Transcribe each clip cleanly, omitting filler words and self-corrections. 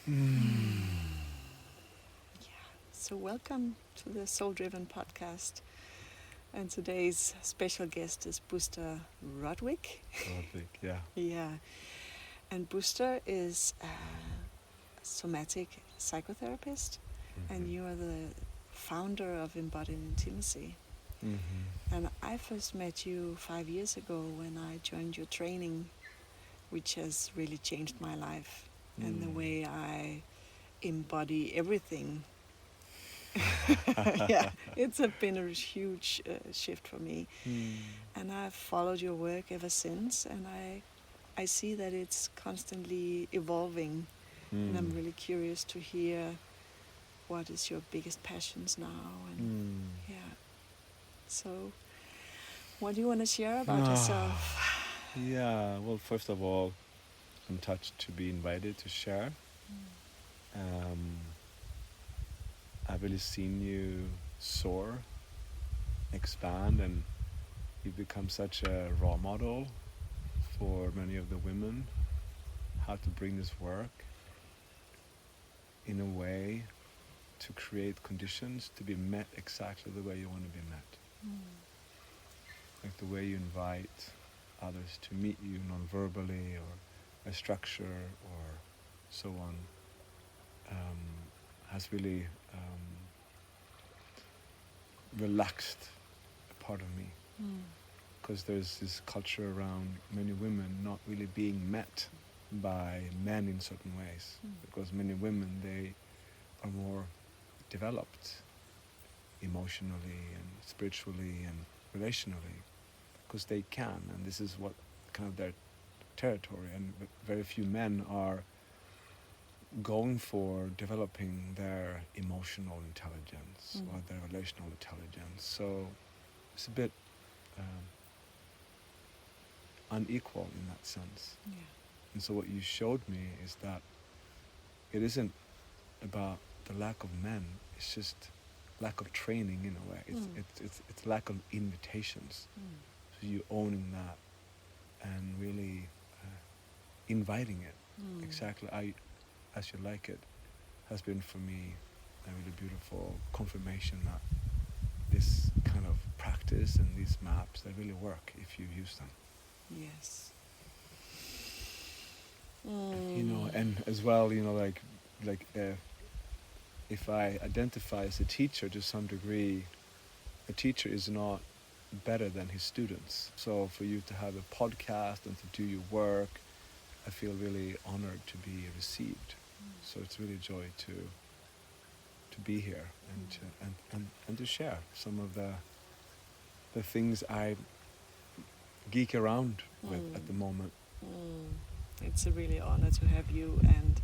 Yeah. So welcome to the Soul Driven podcast. And today's special guest is Buster Rådvik. Rådvik, yeah. Yeah. And Buster is a somatic psychotherapist, and you are the founder of Embodied Intimacy. And I first met you 5 years ago when I joined your training, which has really changed my life and the way I embody everything. Yeah, it's been a huge shift for me, and I've followed your work ever since, and I see that it's constantly evolving, and I'm really curious to hear what is your biggest passions now, and yeah. So, what do you want to share about yourself? Yeah, well, first of all, I'm touched to be invited to share. Um, I've really seen you soar, expand, and you've become such a role model for many of the women, how to bring this work in a way to create conditions to be met exactly the way you want to be met. Like the way you invite others to meet you non-verbally or a structure or so on, has really relaxed a part of me, because there's this culture around many women not really being met by men in certain ways, because many women, they are more developed emotionally and spiritually and relationally, because they can, and this is what kind of their territory, and very few men are going for developing their emotional intelligence or their relational intelligence. So it's a bit unequal in that sense. Yeah. And so what you showed me is that it isn't about the lack of men, it's just lack of training in a way. It's lack of invitations. So you owning that and really inviting it exactly as you like it has been for me a really beautiful confirmation that this kind of practice and these maps, they really work if you use them. Yes. You know, and as well, you know, like if I identify as a teacher to some degree, a teacher is not better than his students. So for you to have a podcast and to do your work, I feel really honored to be received. So it's really a joy to be here and to share some of the things I geek around with at the moment. It's a really honor to have you, and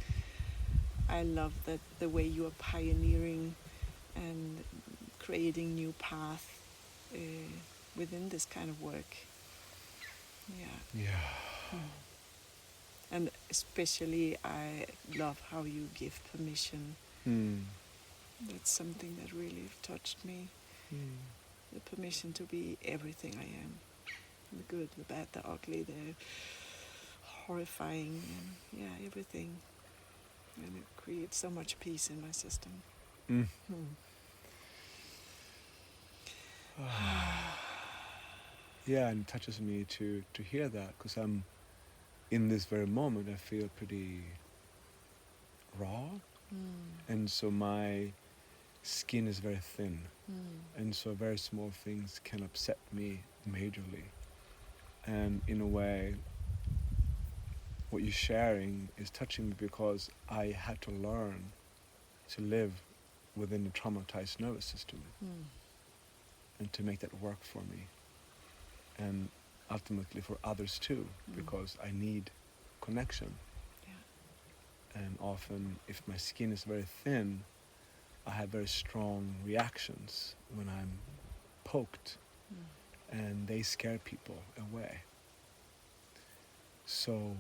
I love that the way you are pioneering and creating new path within this kind of work. Yeah. Yeah. And especially I love how you give permission. That's something that really touched me. The permission to be everything I am. The good, the bad, the ugly, the horrifying, and yeah, everything. And it creates so much peace in my system. Yeah, and it touches me to hear that, because I'm in this very moment, I feel pretty raw, and so my skin is very thin, and so very small things can upset me majorly. And in a way, what you're sharing is touching me, because I had to learn to live within a traumatized nervous system and to make that work for me, and ultimately for others too, because I need connection. And often, if my skin is very thin, I have very strong reactions when I'm poked, and they scare people away. So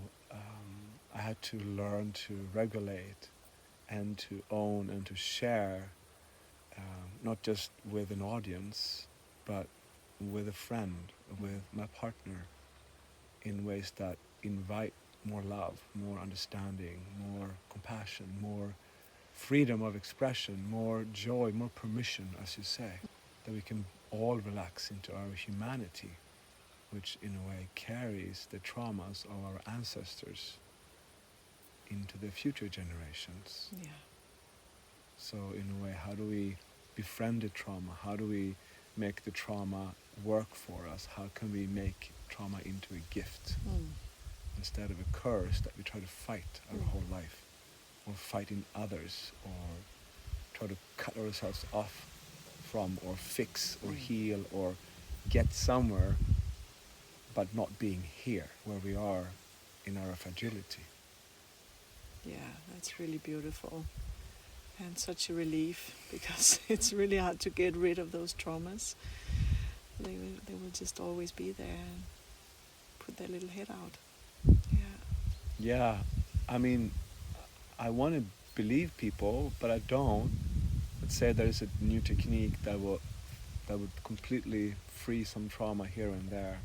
I had to learn to regulate and to own and to share, not just with an audience, but with a friend, with my partner, in ways that invite more love, more understanding, more compassion, more freedom of expression, more joy, more permission, as you say, that we can all relax into our humanity, which in a way carries the traumas of our ancestors into the future generations. Yeah. So in a way, how do we befriend the trauma? How do we make the trauma work for us? How can we make trauma into a gift instead of a curse that we try to fight our whole life, or fight in others, or try to cut ourselves off from, or fix, or heal, or get somewhere, but not being here where we are in our fragility. Yeah, that's really beautiful. And such a relief, because it's really hard to get rid of those traumas. They will just always be there and put their little head out. Yeah. Yeah, I mean, I want to believe people, but I don't. Let's say there is a new technique that would completely free some trauma here and there.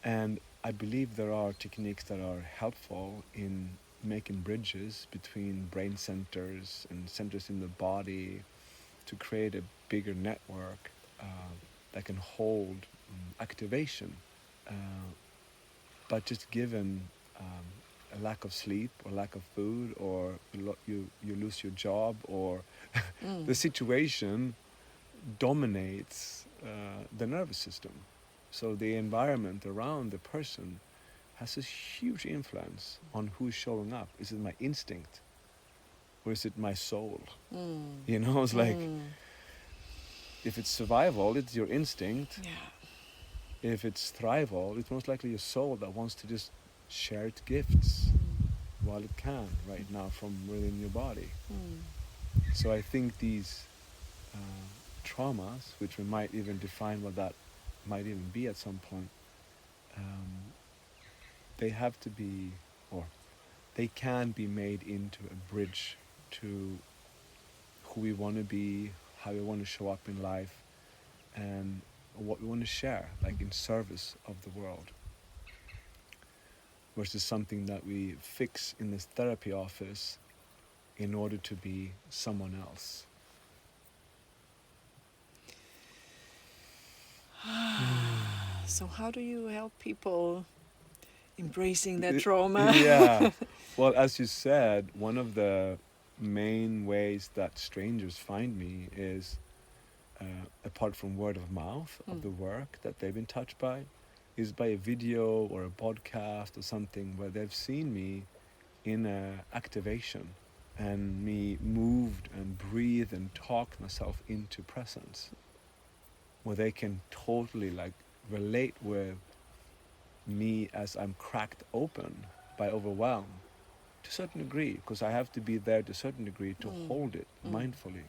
And I believe there are techniques that are helpful in making bridges between brain centers and centers in the body to create a bigger network that can hold activation. But just given a lack of sleep or lack of food, or you lose your job, or the situation dominates the nervous system. So the environment around the person has a huge influence on who's showing up. Is it my instinct, or is it my soul? You know, it's like, if it's survival, it's your instinct. Yeah. If it's thrival, it's most likely your soul that wants to just share its gifts while it can right now from within your body. So I think these traumas, which we might even define what that might even be at some point, they have to be, or they can be made into a bridge to who we want to be, how we want to show up in life, and what we want to share, like in service of the world, versus something that we fix in this therapy office in order to be someone else. So how do you help people embracing their trauma? Yeah. Well, as you said, one of the main ways that strangers find me is, apart from word of mouth of the work that they've been touched by, is by a video or a podcast or something where they've seen me in a activation and me moved and breathe and talk myself into presence, where they can totally like relate with me as I'm cracked open by overwhelm to a certain degree, because I have to be there to a certain degree to hold it mindfully.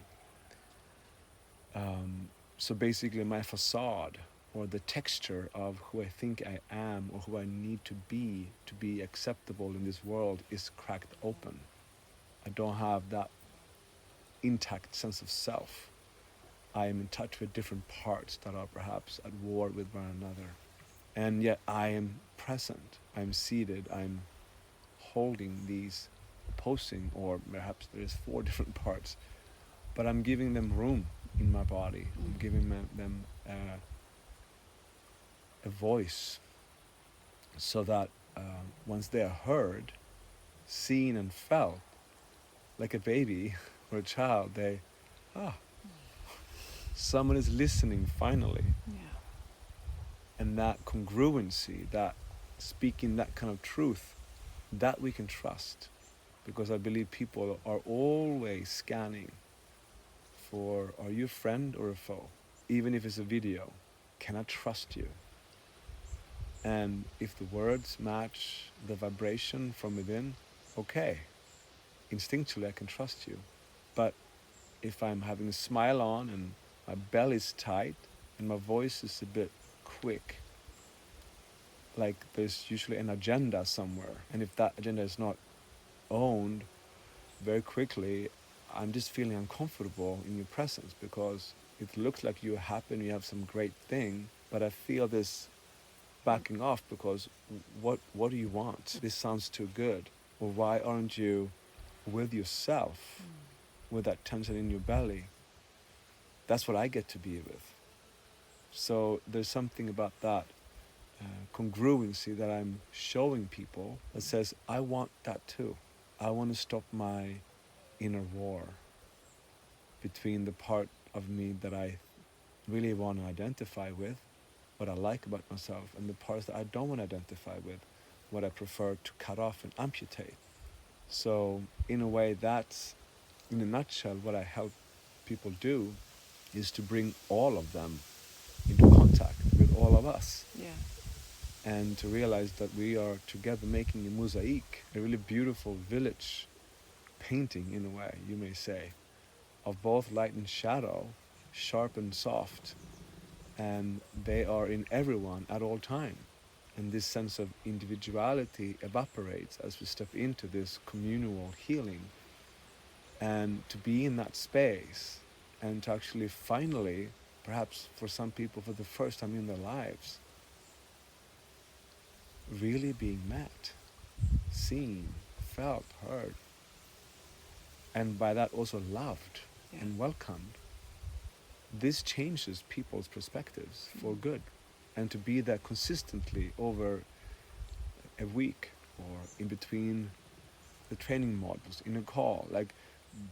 So basically my facade, or the texture of who I think I am or who I need to be acceptable in this world, is cracked open. I don't have that intact sense of self. I am in touch with different parts that are perhaps at war with one another. And yet I am present, I'm seated, I'm holding these opposing, or perhaps there's 4 different parts, but I'm giving them room in my body. I'm giving them a voice, so that once they are heard, seen and felt, like a baby or a child, someone is listening finally. Yeah. And that congruency, that speaking that kind of truth, that we can trust. Because I believe people are always scanning for, are you a friend or a foe? Even if it's a video, can I trust you? And if the words match the vibration from within, okay, instinctually I can trust you. But if I'm having a smile on and my belly's tight and my voice is a bit quick, like there's usually an agenda somewhere, and if that agenda is not owned very quickly, I'm just feeling uncomfortable in your presence, because it looks like you're happy and you have some great thing, but I feel this backing off because what do you want? This sounds too good. Or why aren't you with yourself, with that tension in your belly? That's what I get to be with. So there's something about that congruency that I'm showing people that says, I want that too. I want to stop my inner war between the part of me that I really want to identify with, what I like about myself, and the parts that I don't want to identify with, what I prefer to cut off and amputate. So in a way, that's, in a nutshell, what I help people do is to bring all of them into contact with all of us. Yeah. And to realize that we are together making a mosaic, a really beautiful village painting, in a way, you may say, of both light and shadow, sharp and soft, and they are in everyone at all time. And this sense of individuality evaporates as we step into this communal healing. And to be in that space and to actually finally, perhaps for some people for the first time in their lives, really being met, seen, felt, heard, and by that also loved and welcomed. This changes people's perspectives for good. And to be there consistently over a week or in between the training modules, in a call, like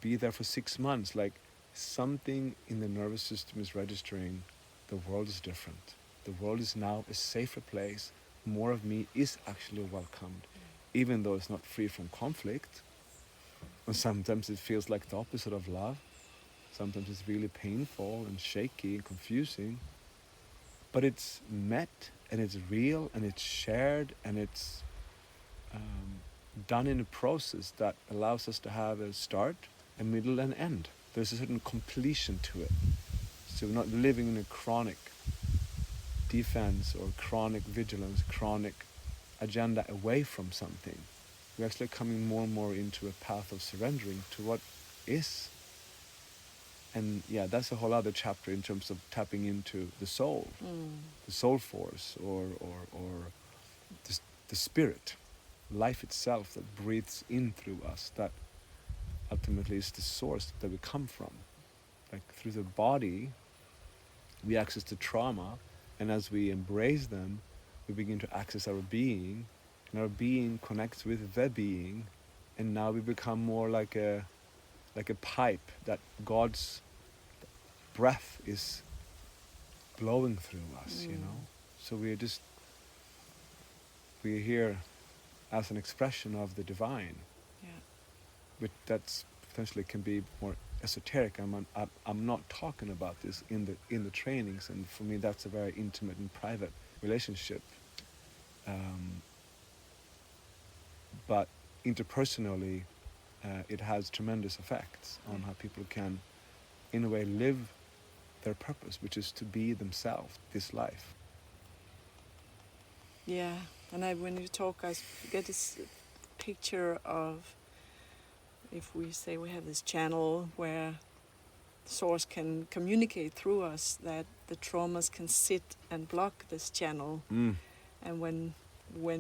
be there for 6 months, like something in the nervous system is registering the world is different. The world is now a safer place. More of me is actually welcomed, even though it's not free from conflict. And sometimes it feels like the opposite of love. Sometimes it's really painful and shaky and confusing. But it's met and it's real and it's shared and it's done in a process that allows us to have a start, a middle and end. There's a certain completion to it. So we're not living in a chronic defense or chronic vigilance, chronic agenda away from something. We're actually coming more and more into a path of surrendering to what is. And yeah, that's a whole other chapter in terms of tapping into the soul, the soul force, or the spirit, life itself that breathes in through us, that ultimately is the source that we come from. Like through the body, we access the trauma, and as we embrace them, we begin to access our being, and our being connects with the being, and now we become more like a pipe that God's breath is blowing through us, you know. So we're here as an expression of the divine. Yeah. But that's potentially can be more esoteric. I'm not talking about this in the trainings, and for me that's a very intimate and private relationship. But interpersonally, it has tremendous effects on how people can, in a way, live their purpose, which is to be themselves, this life. Yeah, and when you talk, I get this picture of, if we say we have this channel where Source can communicate through us, that the traumas can sit and block this channel. And when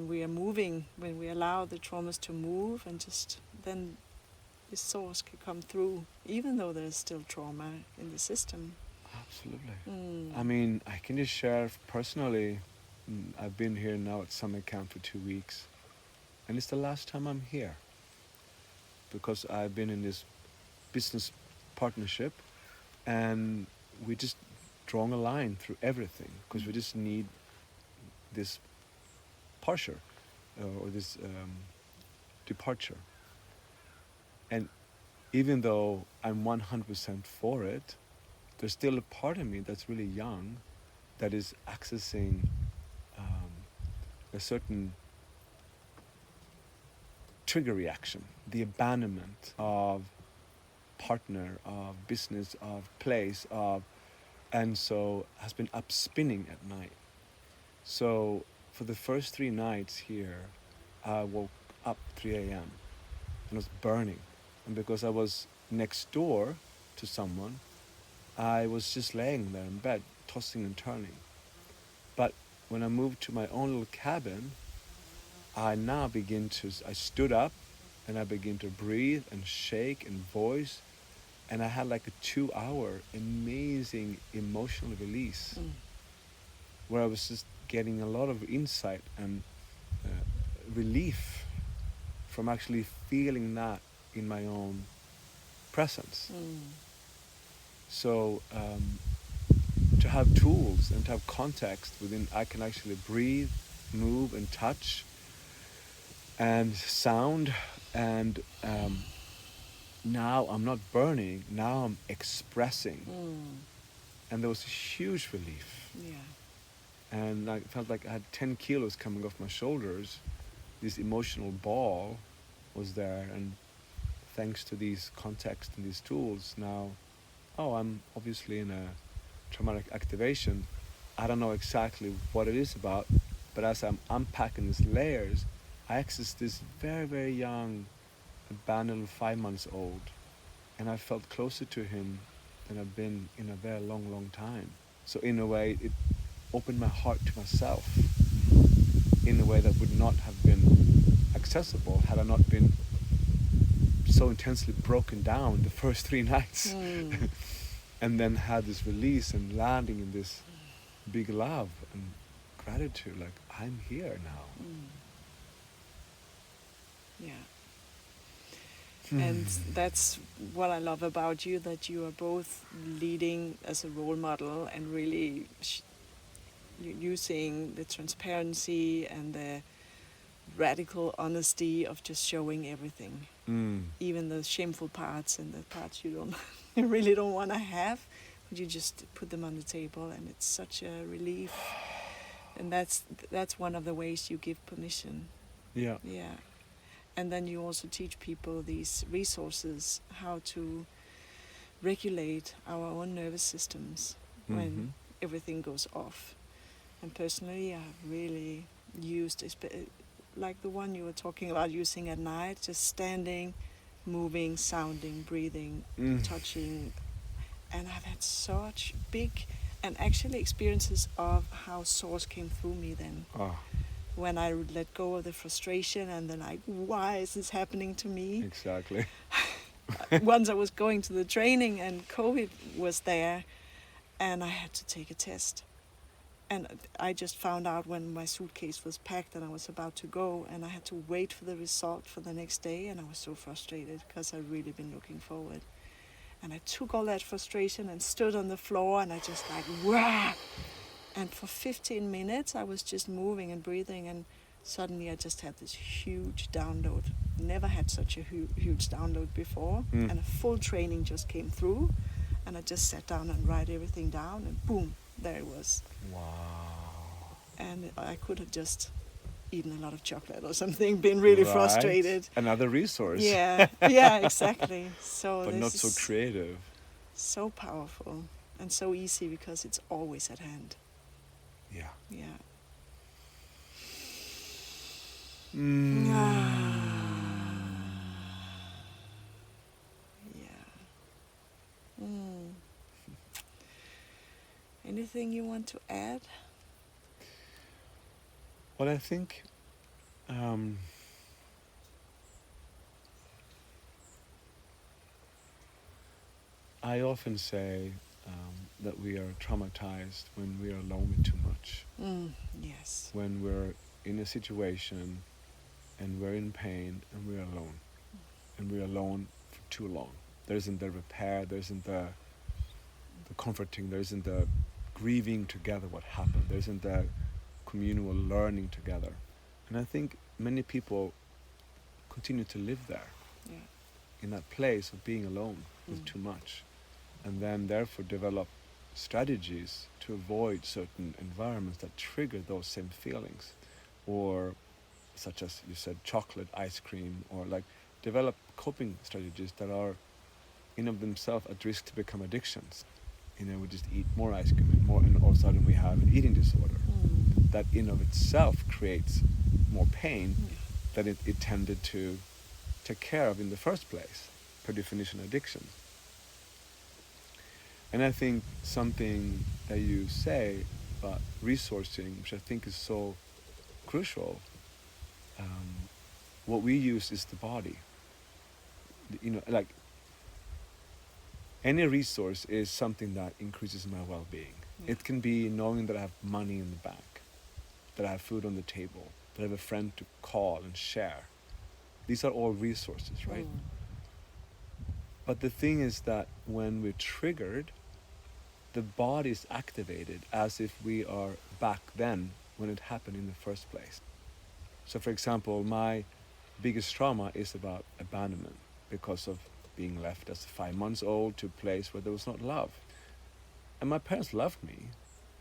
we are moving, when we allow the traumas to move, and just then the Source can come through, even though there's still trauma in the system. Absolutely. I mean, I can just share personally, I've been here now at summer camp for 2 weeks, and it's the last time I'm here, because I've been in this business partnership, and we just drawing a line through everything, because we just need this departure, or this departure. And even though I'm 100% for it, there's still a part of me that's really young that is accessing a certain trigger reaction, the abandonment of partner, of business, of place, and so has been up spinning at night. So for the first 3 nights here, I woke up 3 a.m. and was burning. And because I was next door to someone, I was just laying there in bed, tossing and turning. But when I moved to my own little cabin, I stood up and I began to breathe and shake and voice, and I had like a 2-hour amazing emotional release where I was just getting a lot of insight and relief from actually feeling that in my own presence. So to have tools and to have context within, I can actually breathe, move and touch and sound, and now I'm not burning, now I'm expressing. And there was a huge relief. Yeah. And I felt like I had 10 kilos coming off my shoulders. This emotional ball was there, and thanks to these contexts and these tools, now, I'm obviously in a traumatic activation. I don't know exactly what it is about, but as I'm unpacking these layers, I access this very, very young, abandoned 5 months old, and I felt closer to him than I've been in a very long, long time. So in a way, it opened my heart to myself in a way that would not have been accessible had I not been so intensely broken down the first 3 nights. And then had this release and landing in this big love and gratitude, like I'm here now. Yeah. And that's what I love about you, that you are both leading as a role model and really using the transparency and the radical honesty of just showing everything, even the shameful parts and the parts you really don't want to have, but you just put them on the table, and it's such a relief. And that's one of the ways you give permission. Yeah. And then you also teach people these resources, how to regulate our own nervous systems when everything goes off. And personally, I've really used, like the one you were talking about, using at night, just standing, moving, sounding, breathing, touching. And I've had such big and actually experiences of how source came through me then. When I let go of the frustration and then like, why is this happening to me? Exactly. Once I was going to the training and COVID was there, and I had to take a test. And I just found out when my suitcase was packed and I was about to go, and I had to wait for the result for the next day, and I was so frustrated because I'd really been looking forward. And I took all that frustration and stood on the floor, and I just like, wah! And for 15 minutes, I was just moving and breathing, and suddenly I just had this huge download. Never had such a huge download before, and a full training just came through, and I just sat down and write everything down, and boom, there it was. Wow. And I could have just eaten a lot of chocolate or something, been really frustrated. Another resource. Yeah, exactly. So but not so creative. So powerful and so easy because it's always at hand. Yeah. Yeah. Anything you want to add? Well, I think I often say that we are traumatized when we are alone with too much. Yes. When we're in a situation and we're in pain and we're alone. And we're alone for too long. There isn't the repair, there isn't the comforting, there isn't the grieving together what happened, there isn't the communal learning together. And I think many people continue to live there, in that place of being alone with too much, and then therefore develop strategies to avoid certain environments that trigger those same feelings, or such as you said, chocolate, ice cream, or like develop coping strategies that are in of themselves at risk to become addictions. We just eat more ice cream and more, and all of a sudden we have an eating disorder that in of itself creates more pain than it tended to take care of in the first place, per definition addiction. And I think something that you say about resourcing, which I think is so crucial, what we use is the body. You know, like any resource is something that increases my well-being. Yeah. It can be knowing that I have money in the bank, that I have food on the table, that I have a friend to call and share. These are all resources, right? But the thing is that when we're triggered, the body is activated as if we are back then when it happened in the first place. So for example, my biggest trauma is about abandonment because of being left as 5 months old to a place where there was not love. And my parents loved me,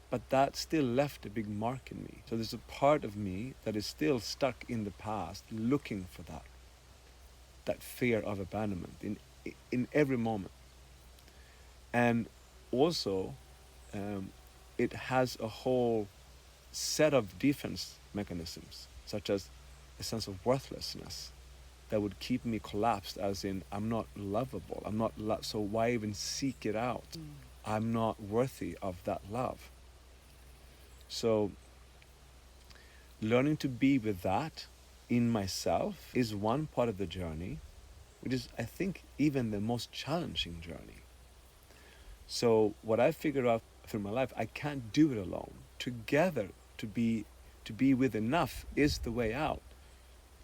but that still left a big mark in me. So there's a part of me that is still stuck in the past, looking for that fear of abandonment in every moment. And also, it has a whole set of defense mechanisms, such as a sense of worthlessness that would keep me collapsed, as in, I'm not lovable, I'm not so why even seek it out? I'm not worthy of that love. So learning to be with that in myself is one part of the journey, which is, I think, even the most challenging journey. So what I figured out through my life, I can't do it alone. Together, to be with enough is the way out.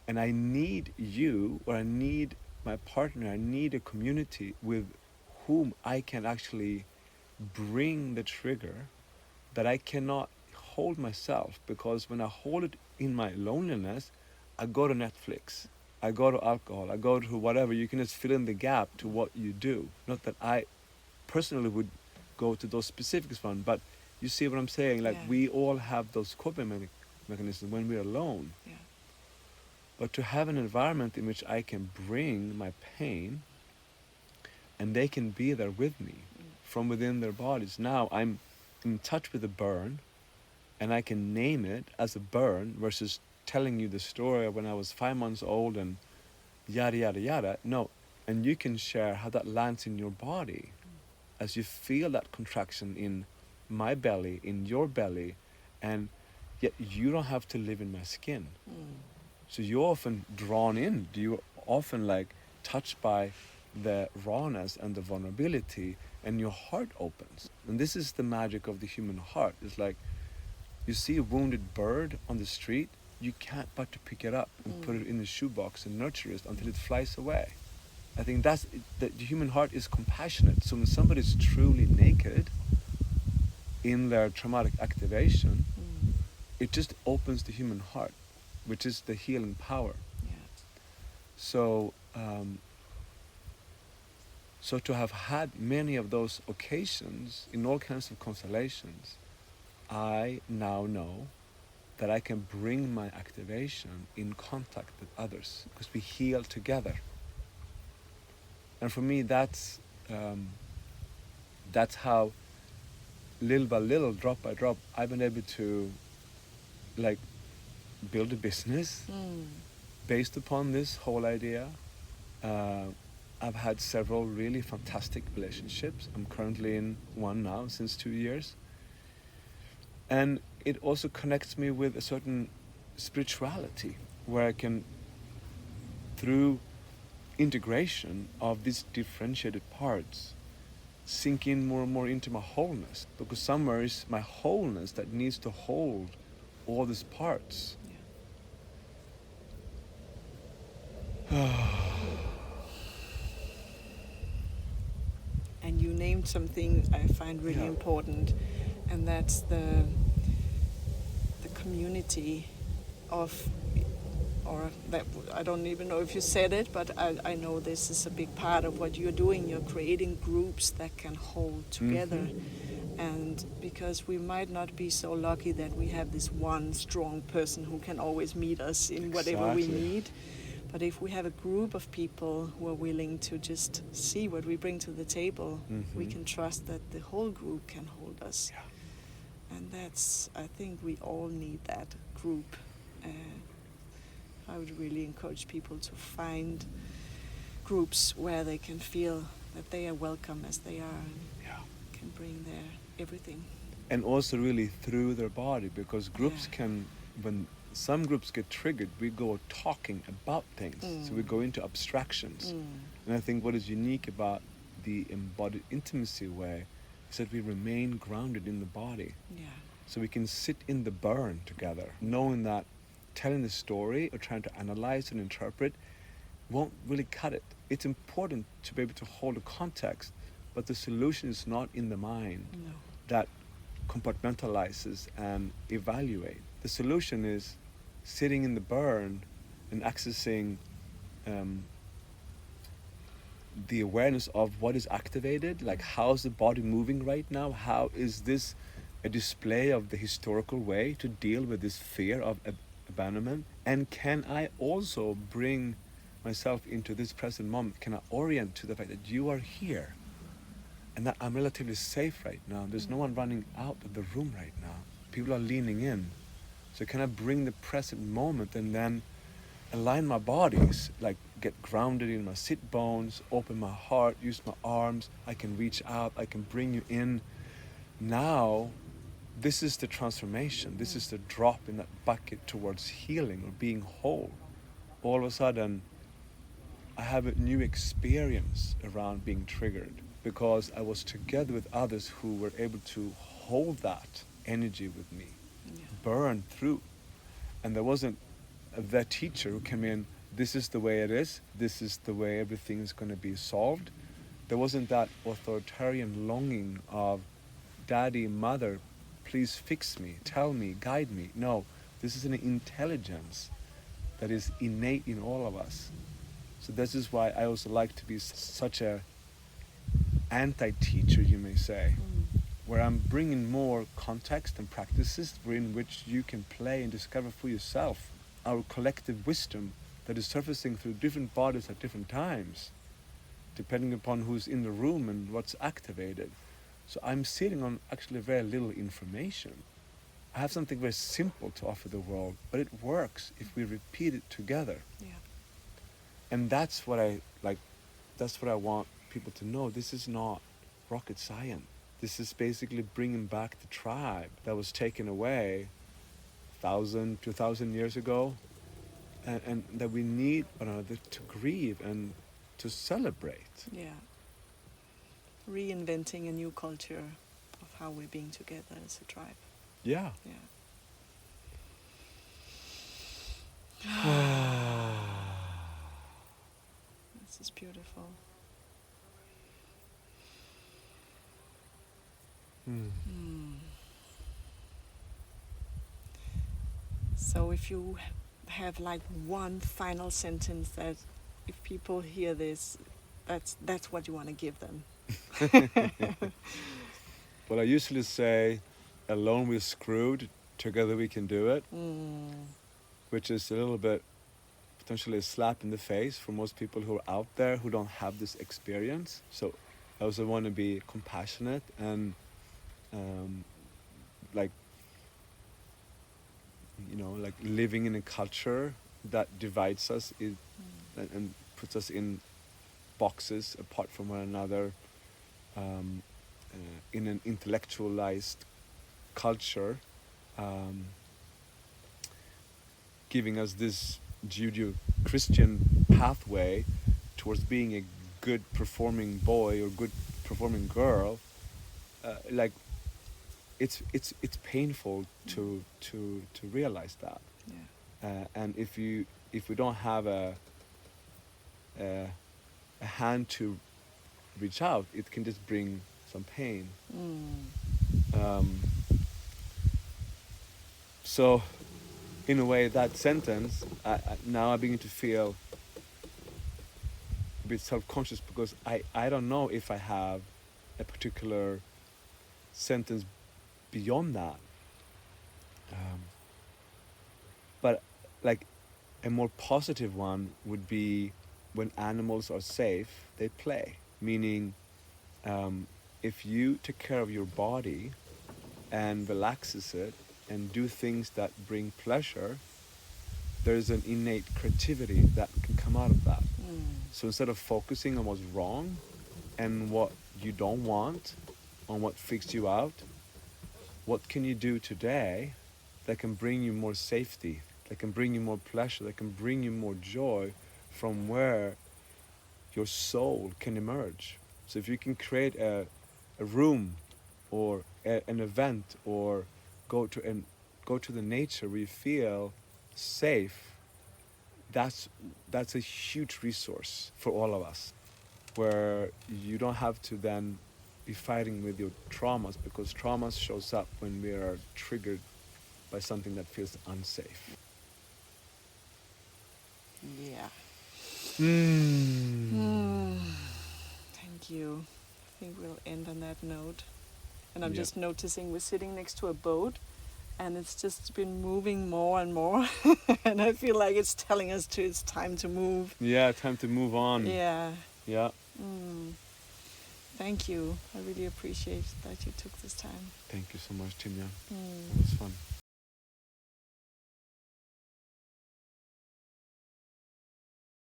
And I need you, or I need my partner, I need a community with whom I can actually bring the trigger that I cannot hold myself, because when I hold it in my loneliness, I go to Netflix, I go to alcohol, I go to whatever. You can just fill in the gap to what you do. Not that I personally would go to those specifics one, but you see what I'm saying? Like, we all have those coping mechanisms when we're alone. Yeah. But to have an environment in which I can bring my pain and they can be there with me from within their bodies. Now I'm in touch with the burn and I can name it as a burn versus telling you the story of when I was 5 months old and yada, yada, yada. No, and you can share how that lands in your body as you feel that contraction in my belly, in your belly, and yet you don't have to live in my skin. So you're often drawn in, you're often like touched by the rawness and the vulnerability, and your heart opens. And this is the magic of the human heart. It's like, you see a wounded bird on the street, you can't but to pick it up and put it in the shoebox and nurture it until it flies away. I think that's the human heart is compassionate. So when somebody's truly naked in their traumatic activation, it just opens the human heart, which is the healing power. Yeah. So, so to have had many of those occasions in all kinds of constellations, I now know that I can bring my activation in contact with others, because we heal together. And for me, that's how, little by little, drop by drop, I've been able to like build a business based upon this whole idea. I've had several really fantastic relationships. I'm currently in one now since 2 years. And it also connects me with a certain spirituality where I can, through integration of these differentiated parts, sink in more and more into my wholeness, because somewhere is my wholeness that needs to hold all these parts. And you named something I find really important, and that's the community of, or that, I don't even know if you said it, but I know this is a big part of what you're doing. You're creating groups that can hold together. And because we might not be so lucky that we have this one strong person who can always meet us in whatever we need, but if we have a group of people who are willing to just see what we bring to the table, we can trust that the whole group can hold us. And that's, I think we all need that group. I would really encourage people to find groups where they can feel that they are welcome as they are, and can bring their everything. and also really through their body, because groups can, when some groups get triggered, we go talking about things. So we go into abstractions. And I think what is unique about the embodied intimacy way is that we remain grounded in the body. Yeah. So we can sit in the burn together, knowing that telling the story or trying to analyze and interpret won't really cut it. It's important to be able to hold a context, but the solution is not in the mind that compartmentalizes and evaluate. The solution is sitting in the burn and accessing the awareness of what is activated, like how's the body moving right now? How is this a display of the historical way to deal with this fear of abandonment? And can I also bring myself into this present moment? Can I orient to the fact that you are here and that I'm relatively safe right now? There's no one running out of the room right now. People are leaning in. So can I bring the present moment and then align my bodies, like get grounded in my sit bones, open my heart, use my arms, I can reach out, I can bring you in. Now, this is the transformation. This is the drop in that bucket towards healing or being whole. All of a sudden, I have a new experience around being triggered because I was together with others who were able to hold that energy with me, burn through. And there wasn't the teacher who came in, this is the way it is, this is the way everything is going to be solved. There wasn't that authoritarian longing of daddy, mother, please fix me, tell me, guide me. No, this is an intelligence that is innate in all of us. So this is why I also like to be such a anti-teacher, you may say, where I'm bringing more context and practices in which you can play and discover for yourself our collective wisdom that is surfacing through different bodies at different times, depending upon who's in the room and what's activated. So I'm sitting on actually very little information. I have something very simple to offer the world, but it works if we repeat it together. Yeah. And that's what I like. That's what I want people to know. This is not rocket science. This is basically bringing back the tribe that was taken away 1,000, 2,000 years ago, and that we need one another to grieve and to celebrate. Yeah. Reinventing a new culture of how we're being together as a tribe. Yeah. Yeah. This is beautiful. So if you have like one final sentence that if people hear this, that's what you want to give them. Well, I usually say, alone we're screwed, together we can do it, which is a little bit potentially a slap in the face for most people who are out there who don't have this experience. So I also want to be compassionate and like living in a culture that divides us and puts us in boxes apart from one another, in an intellectualized culture, giving us this Judeo-Christian pathway towards being a good performing boy or good performing girl. It's painful to realize that. Yeah. And if we don't have a hand to reach out, it can just bring some pain. So in a way, that sentence, now I begin to feel a bit self-conscious because I don't know if I have a particular sentence beyond that. But like a more positive one would be, when animals are safe, they play. Meaning, if you take care of your body and relaxes it and do things that bring pleasure, there's an innate creativity that can come out of that. So instead of focusing on what's wrong and what you don't want, on what freaks you out, what can you do today that can bring you more safety, that can bring you more pleasure, that can bring you more joy from where your soul can emerge. So if you can create a room or an event or go to the nature where you feel safe, that's a huge resource for all of us, where you don't have to then be fighting with your traumas, because traumas shows up when we are triggered by something that feels unsafe. Yeah. Mm. Thank you. I think we'll end on that note. And I'm Yep. just noticing we're sitting next to a boat, and it's just been moving more and more. And I feel like it's telling us it's time to move. Yeah, time to move on. Yeah. Yeah. Thank you. I really appreciate that you took this time. Thank you so much, Timya. Mm. It was fun.